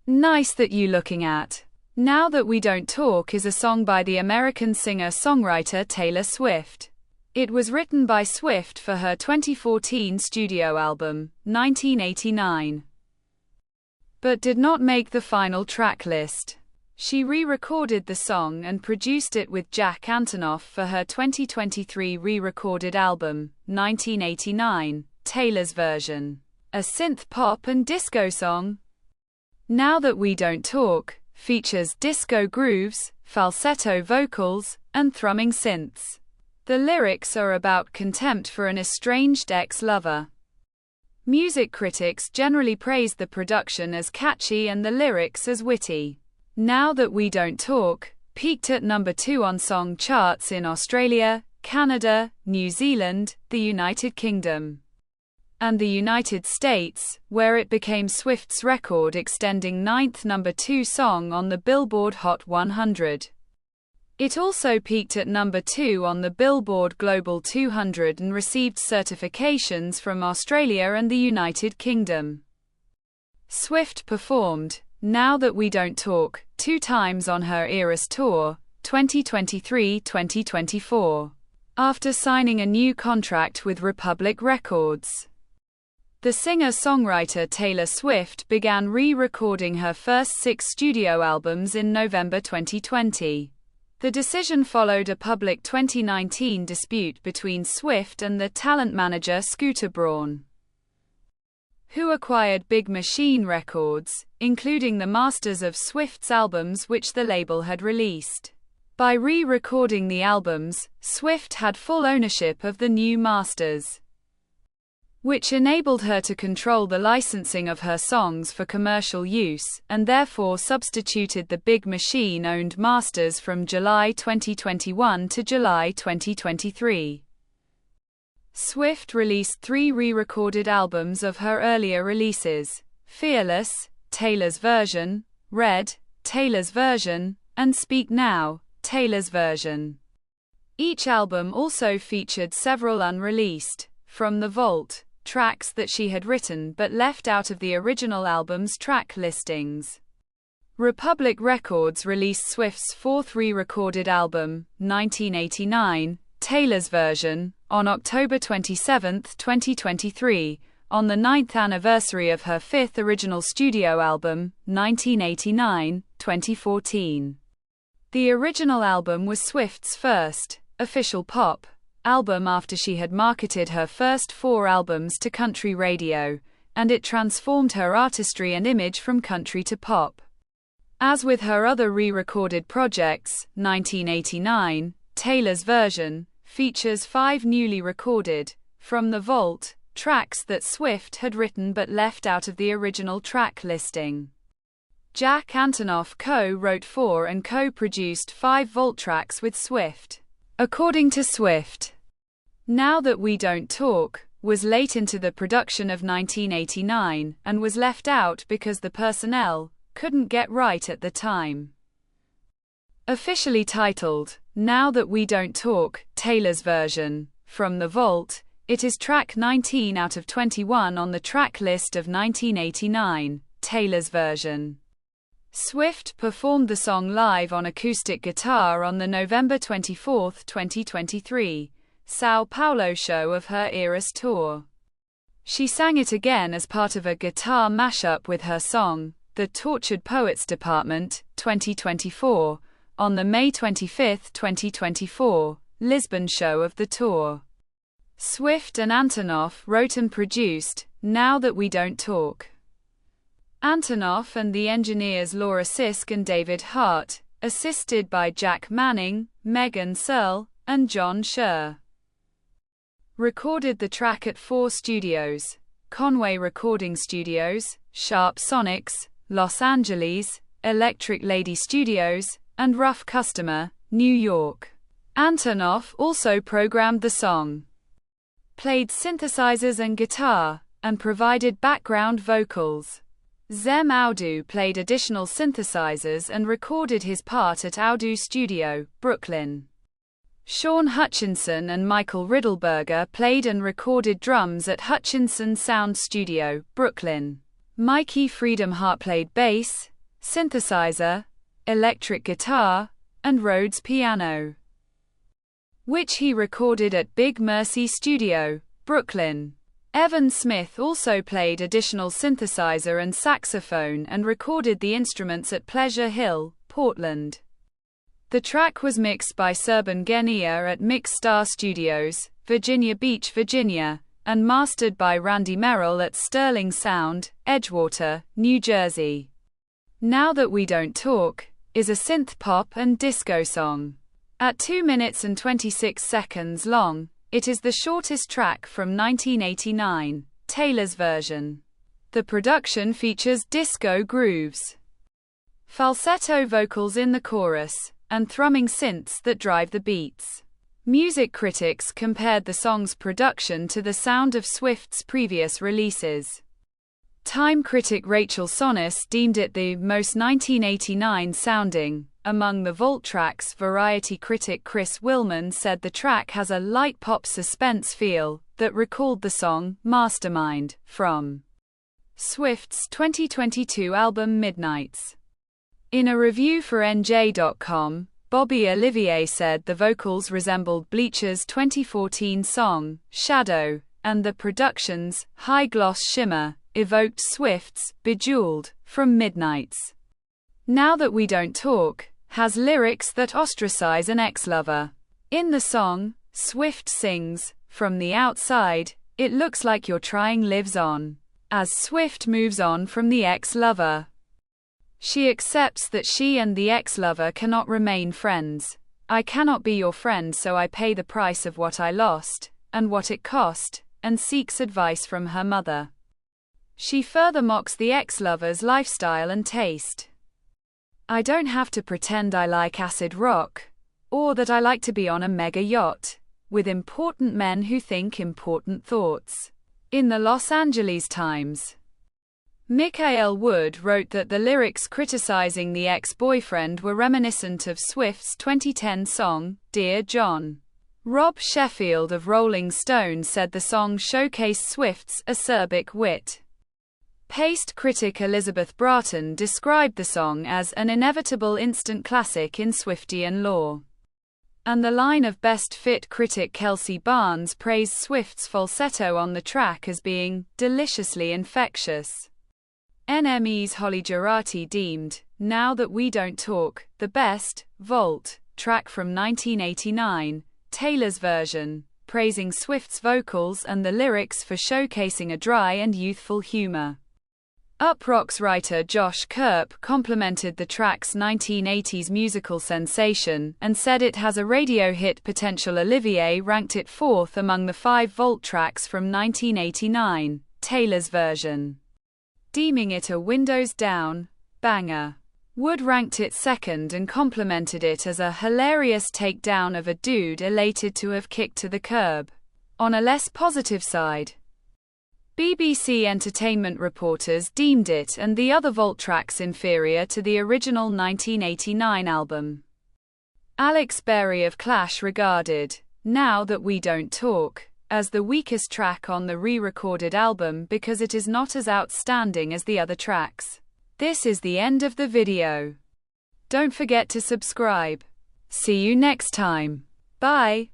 Nice That You Looking At. Now That We Don't Talk is a song by the American singer-songwriter Taylor Swift. It was written by Swift for her 2014 studio album, 1989, but did not make the final track list. She re-recorded the song and produced it with Jack Antonoff for her 2023 re-recorded album, 1989, Taylor's Version, a synth pop and disco song. Now That We Don't Talk features disco grooves, falsetto vocals, and thrumming synths. The lyrics are about contempt for an estranged ex-lover. Music critics generally praised the production as catchy and the lyrics as witty. Now That We Don't Talk peaked at number 2 on song charts in Australia, Canada, New Zealand, the United Kingdom, and the United States, where it became Swift's record-extending 9th number 2 song on the Billboard Hot 100. It also peaked at number 2 on the Billboard Global 200 and received certifications from Australia and the United Kingdom. Swift performed Now That We Don't Talk 2 times on her Eras Tour, 2023-2024, after signing a new contract with Republic Records. The singer-songwriter Taylor Swift began re-recording her first 6 studio albums in November 2020. The decision followed a public 2019 dispute between Swift and the talent manager Scooter Braun, who acquired Big Machine Records, including the masters of Swift's albums which the label had released. By re-recording the albums, Swift had full ownership of the new masters, which enabled her to control the licensing of her songs for commercial use, and therefore substituted the Big Machine-owned masters from July 2021 to July 2023. Swift released 3 re-recorded albums of her earlier releases: Fearless, Taylor's Version, Red, Taylor's Version, and Speak Now, Taylor's Version. Each album also featured several unreleased, from the vault, tracks that she had written but left out of the original album's track listings. Republic Records released Swift's 4th re-recorded album, 1989, Taylor's Version, on October 27, 2023, on the 9th anniversary of her 5th original studio album, 1989, 2014. The original album was Swift's first official pop album after she had marketed her first 4 albums to country radio, and it transformed her artistry and image from country to pop. As with her other re-recorded projects, 1989, Taylor's Version features 5 newly recorded, from the vault, tracks that Swift had written but left out of the original track listing. Jack Antonoff co-wrote 4 and co-produced 5 vault tracks with Swift. According to Swift, Now That We Don't Talk was late into the production of 1989, and was left out because the personnel couldn't get right at the time. Officially titled, Now That We Don't Talk, Taylor's Version, from the vault, it is track 19 out of 21 on the track list of 1989, Taylor's Version. Swift performed the song live on acoustic guitar on the November 24, 2023, São Paulo show of her Eras Tour. She sang it again as part of a guitar mashup with her song, The Tortured Poets Department, 2024, on the May 25, 2024, Lisbon show of the tour. Swift and Antonoff wrote and produced Now That We Don't Talk. Antonoff and the engineers Laura Sisk and David Hart, assisted by Jack Manning, Megan Searle, and John Scher, recorded the track at 4 studios: Conway Recording Studios, Sharp Sonics, Los Angeles, Electric Lady Studios, and Rough Customer, New York. Antonoff also programmed the song, played synthesizers and guitar, and provided background vocals. Zem Audu played additional synthesizers and recorded his part at Audu Studio, Brooklyn. Sean Hutchinson and Michael Riddleberger played and recorded drums at Hutchinson Sound Studio, Brooklyn. Mikey Freedom Hart played bass, synthesizer, electric guitar, and Rhodes piano, which he recorded at Big Mercy Studio, Brooklyn. Evan Smith also played additional synthesizer and saxophone and recorded the instruments at Pleasure Hill, Portland. The track was mixed by Serban Genia at Mix Star Studios, Virginia Beach, Virginia, and mastered by Randy Merrill at Sterling Sound, Edgewater, New Jersey. Now That We Don't Talk is a synth pop and disco song. At 2 minutes and 26 seconds long, it is the shortest track from 1989, Taylor's version. The production features disco grooves, falsetto vocals in the chorus, and thrumming synths that drive the beats. Music critics compared the song's production to the sound of Swift's previous releases. Time critic Rachel Sonnes deemed it the most 1989 sounding among the Vault tracks. Variety critic Chris Willman said the track has a light pop suspense feel that recalled the song Mastermind from Swift's 2022 album Midnights. In a review for NJ.com, Bobby Olivier said the vocals resembled Bleacher's 2014 song Shadow, and the production's high-gloss shimmer evoked Swift's Bejeweled from Midnights. Now That We Don't Talk has lyrics that ostracize an ex-lover. In the song, Swift sings, "From the outside, it looks like you're trying lives on." As Swift moves on from the ex-lover, she accepts that she and the ex-lover cannot remain friends. "I cannot be your friend, so I pay the price of what I lost, and what it cost," and seeks advice from her mother. She further mocks the ex-lover's lifestyle and taste. "I don't have to pretend I like acid rock, or that I like to be on a mega yacht, with important men who think important thoughts." In the Los Angeles Times, Michael Wood wrote that the lyrics criticizing the ex-boyfriend were reminiscent of Swift's 2010 song, Dear John. Rob Sheffield of Rolling Stone said the song showcased Swift's acerbic wit. Paste critic Elizabeth Bratton described the song as an inevitable instant classic in Swiftian lore. And the line of Best Fit critic Kelsey Barnes praised Swift's falsetto on the track as being deliciously infectious. NME's Holly Girardi deemed Now That We Don't Talk the best Vault track from 1989, Taylor's version, praising Swift's vocals and the lyrics for showcasing a dry and youthful humor. Uproxx writer Josh Kerp complimented the track's 1980s musical sensation and said it has a radio hit potential. Olivier ranked it fourth among the 5 Vault tracks from 1989, Taylor's version, deeming it a windows down banger. Wood ranked it second and complimented it as a hilarious takedown of a dude elated to have kicked to the curb. On a less positive side, BBC Entertainment reporters deemed it and the other Vault tracks inferior to the original 1989 album. Alex Berry of Clash regarded Now That We Don't Talk as the weakest track on the re-recorded album because it is not as outstanding as the other tracks. This is the end of the video. Don't forget to subscribe. See you next time. Bye.